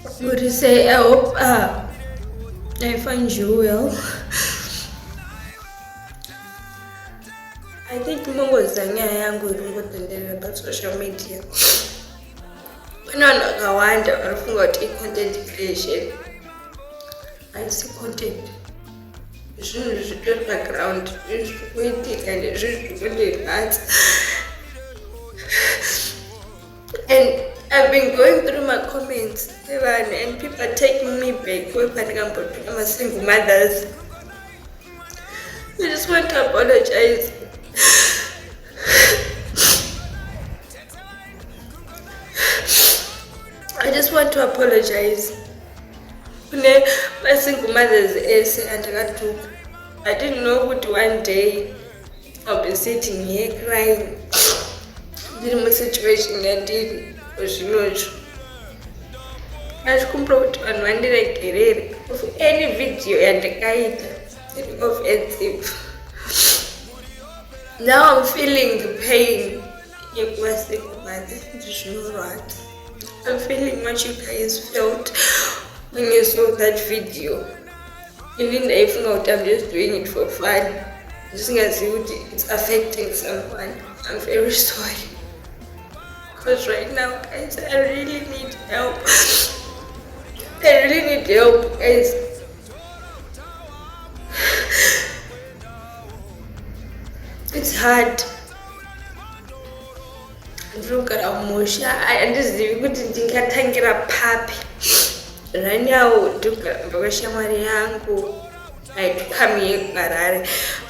What do you say? I hope I find you well. I think mungoza nyaya yangu irikutenderera pasocial media. Pane vanhu vakawanda varifunga kuti icontent creation. Haisi content. Zvinhu zvitori background, zvinhu zvirikuitika ende zvinhu zvikundirwadza. And I've been going through my comments and people are taking me back to my single mothers. I just want to apologize. I just want to apologize. My single mother's essay and I didn't know that one day I'll be sitting here crying. In my situation and did was I comprove and one day I get of any video and the guide offensive. Now I'm feeling the pain. It was the right. I'm feeling what you guys felt when you saw that video. Even if not, I'm just doing it for fun. Just as it's affecting someone. I'm very sorry. Because right now, guys, I really need help. I really need help, guys. It's hard. Look at how much I understand. We couldn't think I can get a puppy. Right now, I come here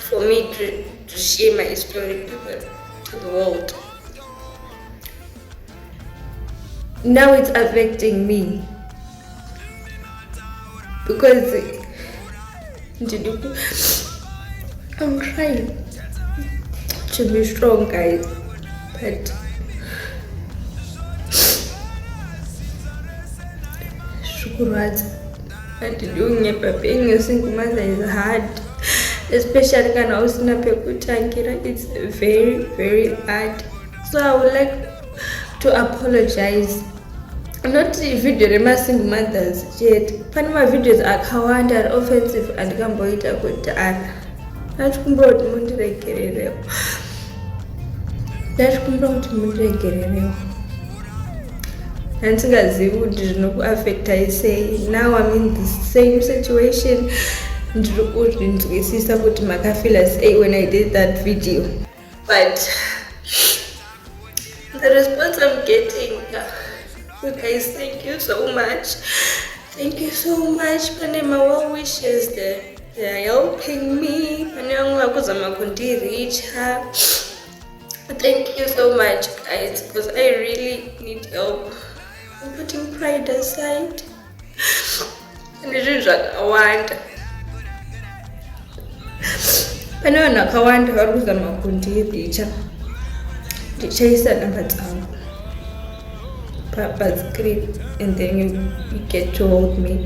for me to share my story to the world. Now it's affecting me because I'm trying to be strong, guys, but being a single mother is hard, especially when I was not it's very, very hard. So I would like to apologize. Not video my single mothers yet. Panama videos are kawanda offensive and kamboita kutana. That's kumbrot mundire gerereo. That's kumbrot mundire gerereo. And singazivi kuti zvinokuaffecta sei. Now I'm in the same situation. Ndiri kuzvinzwisisa kuti makafila sei when I did that video. But the response I'm getting, you guys, thank you so much. Thank you so much. Pane my well wishes there. They are helping me. Thank you so much, guys, because I really need help. I'm putting pride aside. And it is what I want. Pane vanhu vakawanda vari kuzama kundiricha. Ndichaisa namba dzangu pa screen and then you get to hold me.